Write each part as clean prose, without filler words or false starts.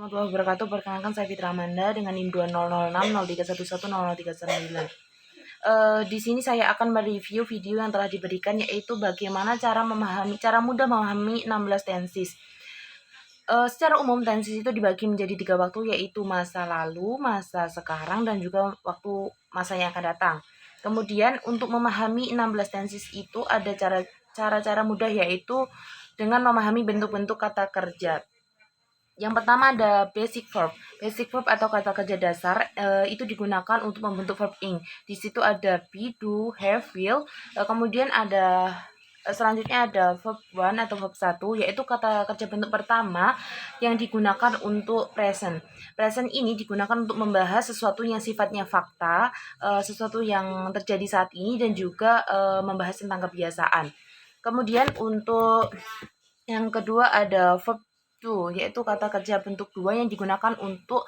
Warahmatullahi wabarakatuh. Perkenalkan saya Fitra Amanda dengan NIM 2006 0311 0039. Di sini saya akan mereview video yang telah diberikan, yaitu bagaimana cara mudah memahami 16 tenses. Secara umum tenses itu dibagi menjadi 3 waktu, yaitu masa lalu, masa sekarang, dan juga waktu masa yang akan datang. Kemudian untuk memahami 16 tenses itu ada cara-cara mudah, yaitu dengan memahami bentuk-bentuk kata kerja. Yang pertama ada basic verb. Basic verb atau kata kerja dasar itu digunakan untuk membentuk verb ing. Di situ ada be, do, have, will. Kemudian ada selanjutnya ada verb one atau verb 1, yaitu kata kerja bentuk pertama yang digunakan untuk present. Present ini digunakan untuk membahas sesuatu yang sifatnya fakta, sesuatu yang terjadi saat ini, dan juga membahas tentang kebiasaan. Kemudian untuk yang kedua ada verb to, yaitu kata kerja bentuk 2 yang digunakan untuk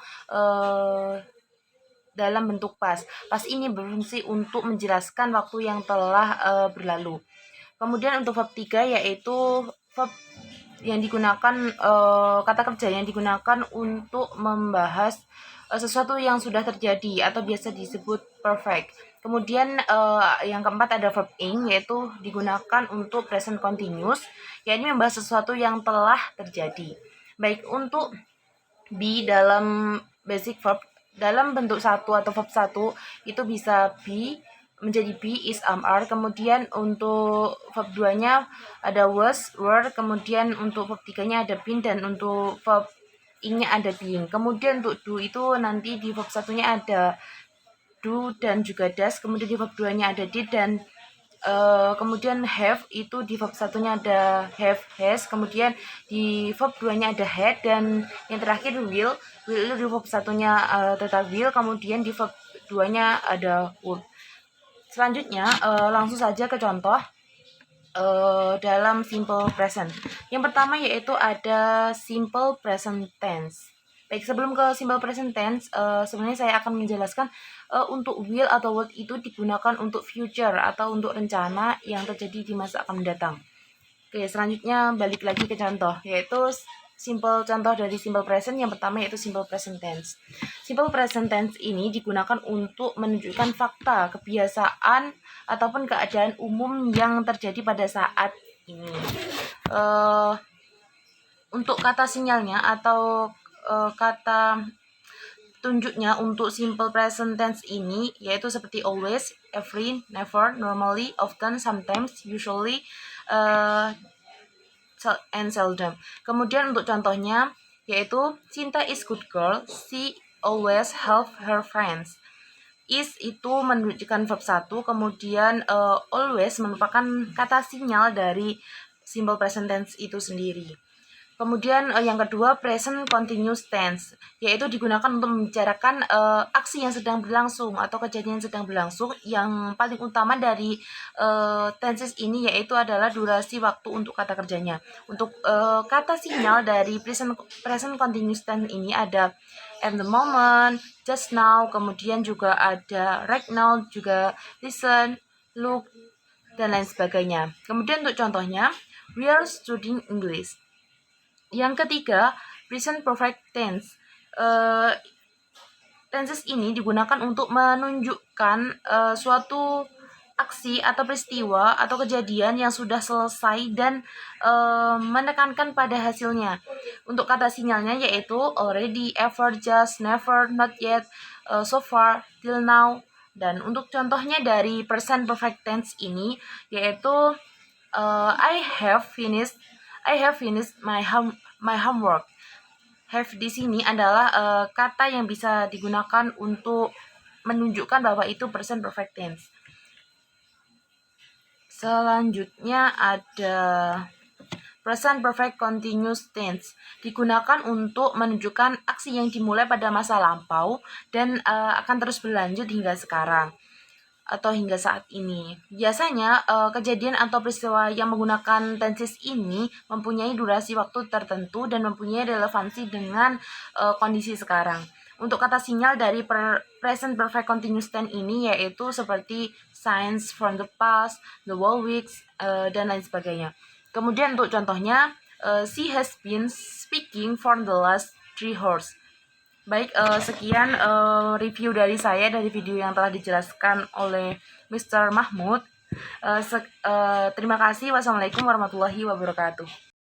dalam bentuk past. Past ini berfungsi untuk menjelaskan waktu yang telah berlalu. Kemudian untuk verb 3 yaitu verb yang digunakan, kata kerja yang digunakan untuk membahas sesuatu yang sudah terjadi atau biasa disebut perfect. Kemudian yang keempat ada verb ing, yaitu digunakan untuk present continuous, yakni membahas sesuatu yang telah terjadi. Baik, untuk be dalam basic verb dalam bentuk 1 atau verb 1 itu bisa be menjadi be, is, are. Kemudian untuk verb 2-nya ada was, were. Kemudian untuk verb 3-nya ada been, dan untuk verb ing-nya ada being. Kemudian untuk do itu nanti di verb 1-nya ada do dan juga does. Kemudian di verb 2-nya ada did, dan kemudian have itu di verb 1-nya ada have, has. Kemudian di verb 2-nya ada had, dan yang terakhir will itu di verb 1-nya tetap will. Kemudian di verb 2-nya ada would. Selanjutnya langsung saja ke contoh dalam simple present. Yang pertama yaitu ada simple present tense. Baik, sebelum ke simple present tense, sebenarnya saya akan menjelaskan untuk will atau would itu digunakan untuk future atau untuk rencana yang terjadi di masa akan mendatang. Oke, selanjutnya balik lagi ke contoh, yaitu contoh dari simple present. Yang pertama yaitu simple present tense. Simple present tense ini digunakan untuk menunjukkan fakta, kebiasaan, ataupun keadaan umum yang terjadi pada saat ini. Untuk kata sinyalnya atau kata tunjuknya untuk simple present tense ini yaitu seperti always, every, never, normally, often, sometimes, usually, and seldom. Kemudian untuk contohnya yaitu Sinta is good girl, she always help her friends. Is itu menunjukkan verb 1, kemudian always merupakan kata sinyal dari simple present tense itu sendiri. Kemudian yang kedua present continuous tense, yaitu digunakan untuk membicarakan aksi yang sedang berlangsung atau kejadian yang sedang berlangsung. Yang paling utama dari tenses ini yaitu adalah durasi waktu untuk kata kerjanya. Untuk kata sinyal dari present continuous tense ini ada at the moment, just now, kemudian juga ada right now, juga listen, look, dan lain sebagainya. Kemudian untuk contohnya, we are studying English. Yang ketiga, present perfect tense. Tenses ini digunakan untuk menunjukkan suatu aksi atau peristiwa atau kejadian yang sudah selesai dan menekankan pada hasilnya. Untuk kata sinyalnya yaitu already, ever, just, never, not yet, so far, till now. Dan untuk contohnya dari present perfect tense ini yaitu I have finished my homework. Have di sini adalah kata yang bisa digunakan untuk menunjukkan bahwa itu present perfect tense. Selanjutnya ada present perfect continuous tense. Digunakan untuk menunjukkan aksi yang dimulai pada masa lampau dan akan terus berlanjut hingga sekarang atau hingga saat ini. Biasanya kejadian atau peristiwa yang menggunakan tenses ini mempunyai durasi waktu tertentu dan mempunyai relevansi dengan kondisi sekarang. Untuk kata sinyal dari present perfect continuous tense ini yaitu seperti signs from the past, the whole weeks, dan lain sebagainya. Kemudian untuk contohnya, she has been speaking for the last three horse. Baik, sekian review dari saya dari video yang telah dijelaskan oleh Mr. Mahmud. Terima kasih. Wassalamualaikum warahmatullahi wabarakatuh.